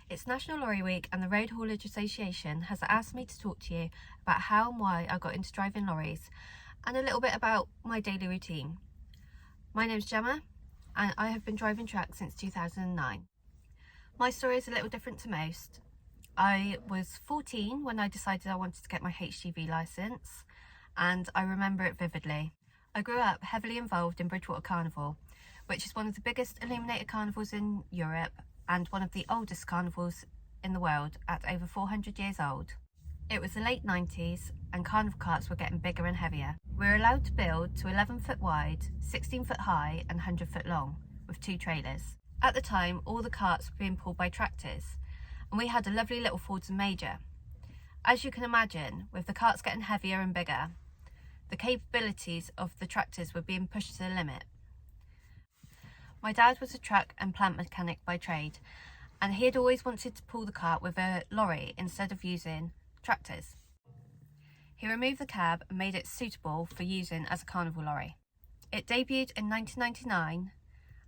It's National Lorry Week and the Road Haulage Association has asked me to talk to you about how and why I got into driving lorries and a little bit about my daily routine. My name's Gemma and I have been driving trucks since 2009. My story is a little different to most. I was 14 when I decided I wanted to get my HGV licence, and I remember it vividly. I grew up heavily involved in Bridgewater Carnival, which is one of the biggest illuminated carnivals in Europe and one of the oldest carnivals in the world at over 400 years old. It was the late 90s and carnival carts were getting bigger and heavier. We were allowed to build to 11 foot wide, 16 foot high and 100 foot long with 2 trailers. At the time, all the carts were being pulled by tractors and we had a lovely little Fordson Major. As you can imagine, with the carts getting heavier and bigger, the capabilities of the tractors were being pushed to the limit. My dad was a truck and plant mechanic by trade, and he had always wanted to pull the cart with a lorry instead of using tractors. He removed the cab and made it suitable for using as a carnival lorry. It debuted in 1999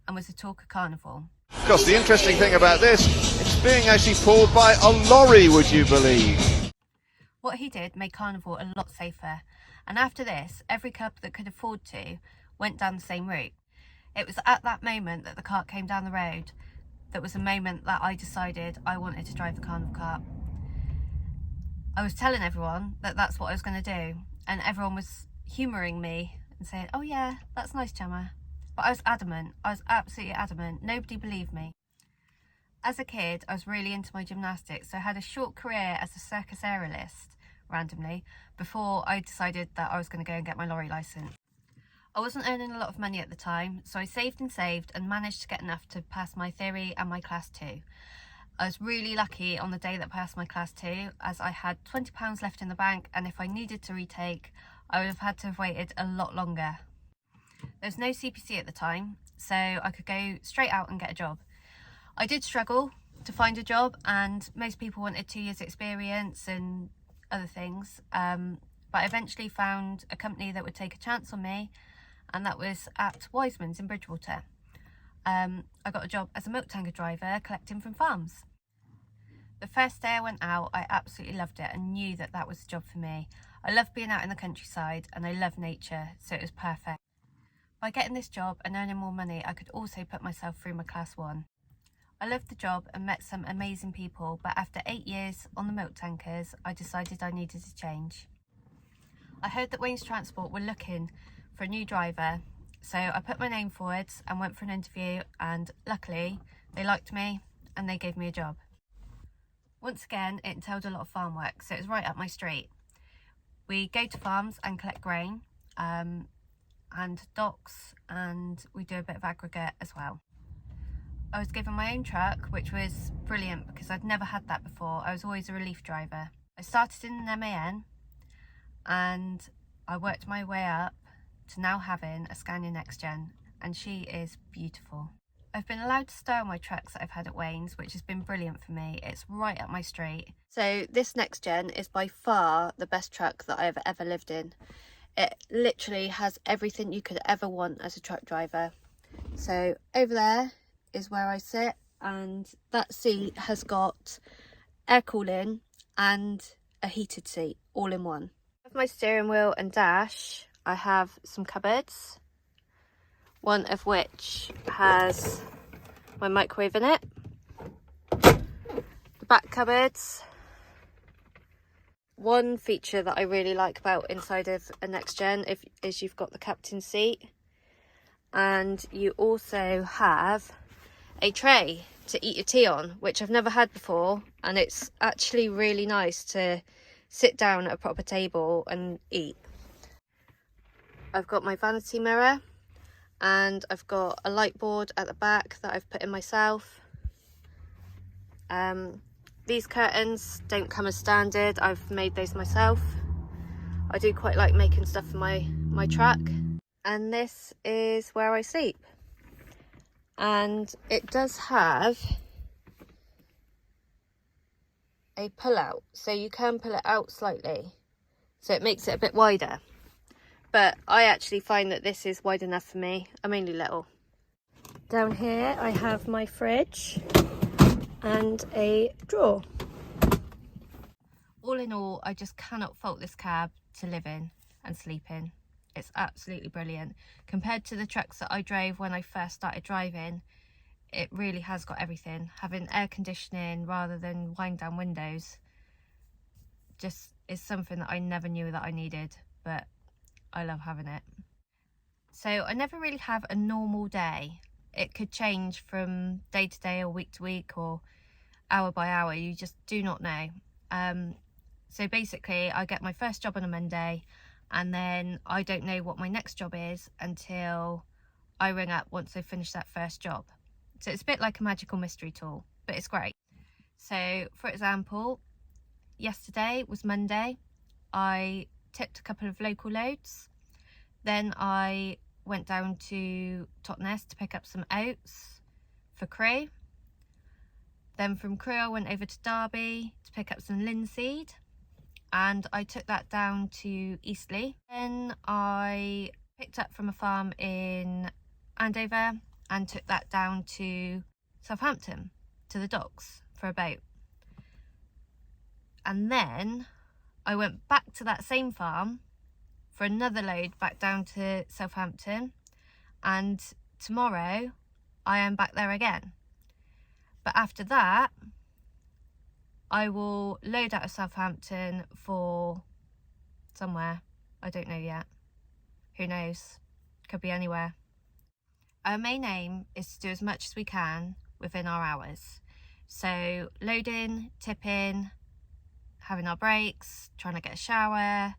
and was a Talker Carnival. Of course, the interesting thing about this, it's being actually pulled by a lorry, would you believe? What he did made Carnival a lot safer, and after this, every cub that could afford to went down the same route. It was at that moment that the cart came down the road that was the moment that I decided I wanted to drive the carnival cart. I was telling everyone that that's what I was going to do, and everyone was humouring me and saying, "Oh yeah, that's nice, Gemma." But I was adamant. I was absolutely adamant. Nobody believed me. As a kid, I was really into my gymnastics, so I had a short career as a circus aerialist randomly before I decided that I was going to go and get my lorry licence. I wasn't earning a lot of money at the time, so I saved and managed to get enough to pass my theory and my class 2. I was really lucky on the day that I passed my class 2, as I had £20 left in the bank, and if I needed to retake, I would have had to have waited a lot longer. There was no CPC at the time, so I could go straight out and get a job. I did struggle to find a job, and most people wanted 2 years experience and other things, but I eventually found a company that would take a chance on me, and that was at Wiseman's in Bridgewater. I got a job as a milk tanker driver collecting from farms. The first day I went out, I absolutely loved it and knew that that was the job for me. I love being out in the countryside and I love nature, so it was perfect. By getting this job and earning more money, I could also put myself through my class 1. I loved the job and met some amazing people, but after 8 years on the milk tankers, I decided I needed to change. I heard that Wayne's Transport were looking for a new driver, so I put my name forward and went for an interview, and luckily they liked me and they gave me a job. Once again, it entailed a lot of farm work, so it was right up my street. We go to farms and collect grain and docks, and we do a bit of aggregate as well. I was given my own truck, which was brilliant because I'd never had that before. I was always a relief driver. I started in an MAN and I worked my way up to now having a Scania Next Gen, and she is beautiful. I've been allowed to stow my trucks that I've had at Wayne's, which has been brilliant for me. It's right up my street. So this Next Gen is by far the best truck that I've ever lived in. It literally has everything you could ever want as a truck driver. So over there is where I sit, and that seat has got air cooling and a heated seat all in one. With my steering wheel and dash, I have some cupboards, one of which has my microwave in it. The back cupboards. One feature that I really like about inside of a Next Gen is you've got the captain seat, and you also have a tray to eat your tea on, which I've never had before, and it's actually really nice to sit down at a proper table and eat. I've got my vanity mirror, and I've got a light board at the back that I've put in myself. These curtains don't come as standard, I've made those myself. I do quite like making stuff for my truck. And this is where I sleep. And it does have a pull out, so you can pull it out slightly, so it makes it a bit wider. But I actually find that this is wide enough for me. I'm only little. Down here I have my fridge, and a drawer. All in all, I just cannot fault this cab to live in and sleep in. It's absolutely brilliant. Compared to the trucks that I drove when I first started driving, it really has got everything. Having air conditioning rather than wind down windows just is something that I never knew that I needed, but I love having it. So I never really have a normal day. It could change from day to day or week to week or hour by hour. You just do not know. So basically I get my first job on a Monday, and then I don't know what my next job is until I ring up once I finish that first job. So it's a bit like a magical mystery tool, but it's great. So for example, yesterday was Monday. I tipped a couple of local loads. Then I went down to Totnes to pick up some oats for Crewe. Then from Crewe I went over to Derby to pick up some linseed, and I took that down to Eastleigh. Then I picked up from a farm in Andover and took that down to Southampton to the docks for a boat. And then I went back to that same farm for another load back down to Southampton, and tomorrow I am back there again. But after that I will load out of Southampton for somewhere, I don't know yet, who knows, could be anywhere. Our main aim is to do as much as we can within our hours, so loading, tipping, having our breaks, trying to get a shower,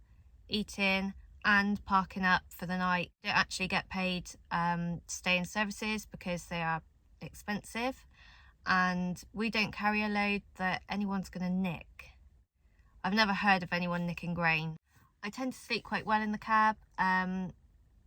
eating, and parking up for the night. Don't actually get paid to stay in services because they are expensive, and we don't carry a load that anyone's going to nick. I've never heard of anyone nicking grain. I tend to sleep quite well in the cab.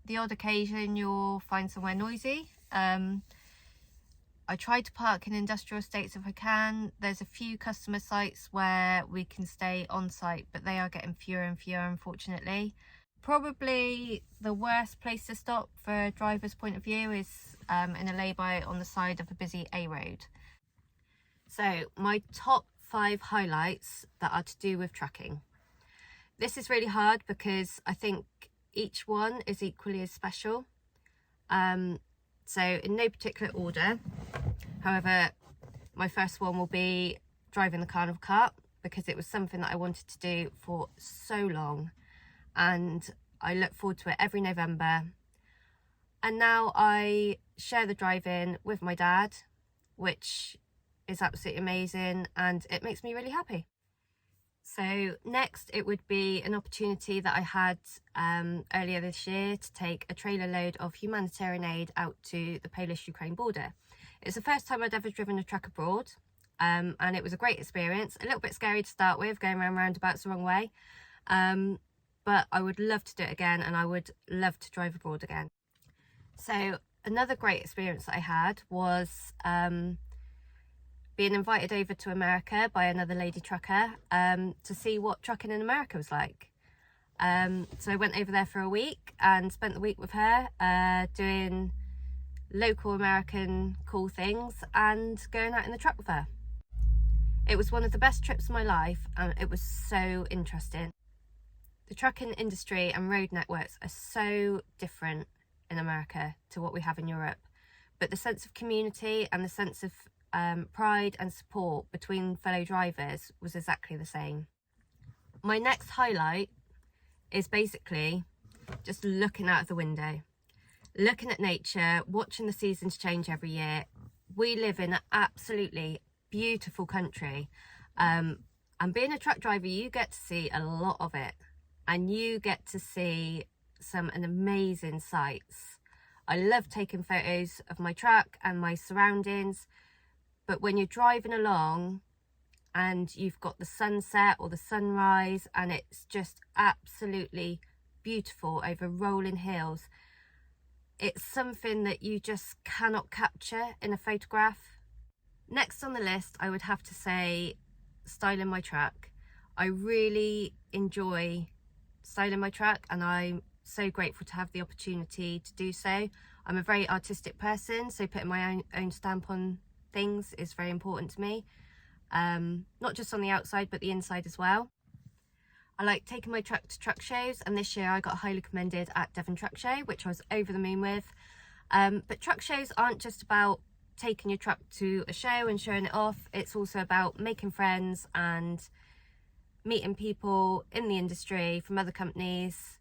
The odd occasion you'll find somewhere noisy. I try to park in industrial estates if I can. There's a few customer sites where we can stay on site, but they are getting fewer and fewer, unfortunately. Probably the worst place to stop for a driver's point of view is in a lay-by on the side of a busy A road. So my top 5 highlights that are to do with trucking. This is really hard because I think each one is equally as special. So in no particular order. However, my first one will be driving the carnival cart, because it was something that I wanted to do for so long, and I look forward to it every November. And now I share the driving with my dad, which is absolutely amazing, and it makes me really happy. So next it would be an opportunity that I had earlier this year to take a trailer load of humanitarian aid out to the Polish-Ukraine border. It's the first time I'd ever driven a truck abroad, and it was a great experience. A little bit scary to start with, going around roundabouts the wrong way, but I would love to do it again, and I would love to drive abroad again. So another great experience that I had was being invited over to America by another lady trucker to see what trucking in America was like. So I went over there for a week and spent the week with her doing local American cool things and going out in the truck with her. It was one of the best trips of my life, and it was so interesting. The trucking industry and road networks are so different in America to what we have in Europe, but the sense of community and the sense of pride and support between fellow drivers was exactly the same. My next highlight is basically just looking out of the window, looking at nature, watching the seasons change every year. We live in an absolutely beautiful country, and being a truck driver, you get to see a lot of it, and you get to see some amazing sights. I love taking photos of my truck and my surroundings, but when you're driving along and you've got the sunset or the sunrise and it's just absolutely beautiful over rolling hills, it's something that you just cannot capture in a photograph. Next on the list, I would have to say styling my truck. I really enjoy styling my truck, and I'm so grateful to have the opportunity to do so. I'm a very artistic person, so putting my own stamp on things is very important to me. Not just on the outside, but the inside as well. I like taking my truck to truck shows, and this year I got highly commended at Devon Truck Show, which I was over the moon with. But truck shows aren't just about taking your truck to a show and showing it off. It's also about making friends and meeting people in the industry from other companies,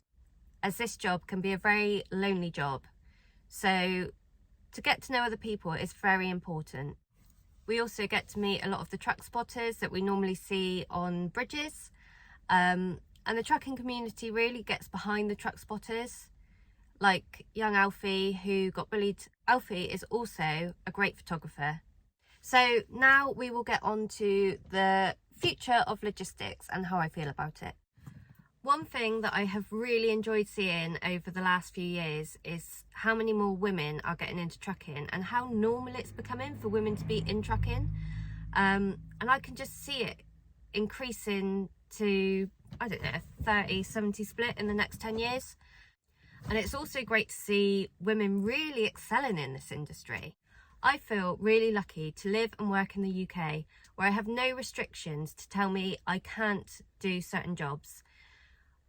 as this job can be a very lonely job. So to get to know other people is very important. We also get to meet a lot of the truck spotters that we normally see on bridges. And the trucking community really gets behind the truck spotters, like young Alfie, who got bullied. Alfie is also a great photographer. So now we will get on to the future of logistics and how I feel about it. One thing that I have really enjoyed seeing over the last few years is how many more women are getting into trucking and how normal it's becoming for women to be in trucking. And I can just see it increasing to, I don't know, a 30-70 split in the next 10 years. And it's also great to see women really excelling in this industry. I feel really lucky to live and work in the UK, where I have no restrictions to tell me I can't do certain jobs.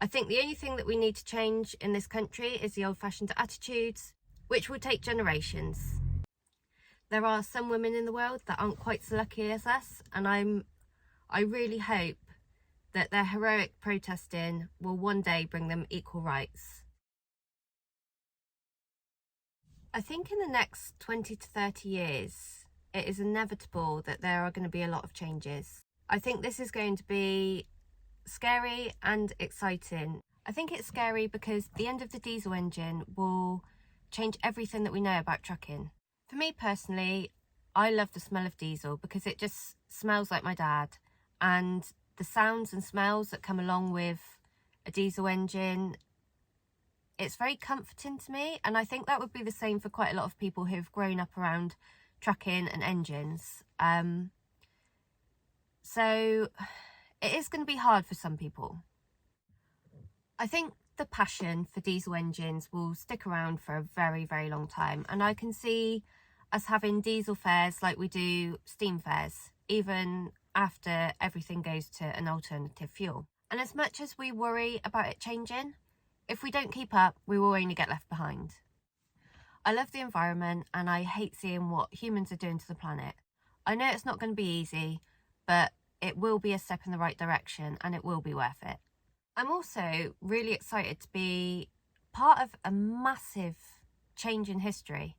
I think the only thing that we need to change in this country is the old-fashioned attitudes, which will take generations. There are some women in the world that aren't quite so lucky as us, and I really hope that their heroic protesting will one day bring them equal rights. I think in the next 20 to 30 years, it is inevitable that there are going to be a lot of changes. I think this is going to be scary and exciting. I think it's scary because the end of the diesel engine will change everything that we know about trucking. For me personally, I love the smell of diesel because it just smells like my dad, and the sounds and smells that come along with a diesel engine, it's very comforting to me, and I think that would be the same for quite a lot of people who've grown up around trucking and engines. So it is going to be hard for some people. I think the passion for diesel engines will stick around for a very, very long time, and I can see us having diesel fares like we do steam fares, even after everything goes to an alternative fuel. And as much as we worry about it changing, if we don't keep up, we will only get left behind. I love the environment and I hate seeing what humans are doing to the planet. I know it's not going to be easy, but it will be a step in the right direction and it will be worth it. I'm also really excited to be part of a massive change in history.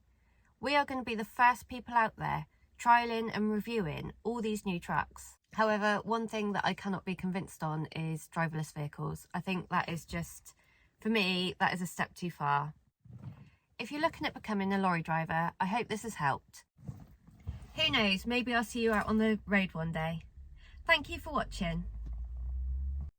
We are going to be the first people out there trialling and reviewing all these new trucks. However, one thing that I cannot be convinced on is driverless vehicles. I think that is just, for me, that is a step too far. If you're looking at becoming a lorry driver, I hope this has helped. Who knows, maybe I'll see you out on the road one day. Thank you for watching.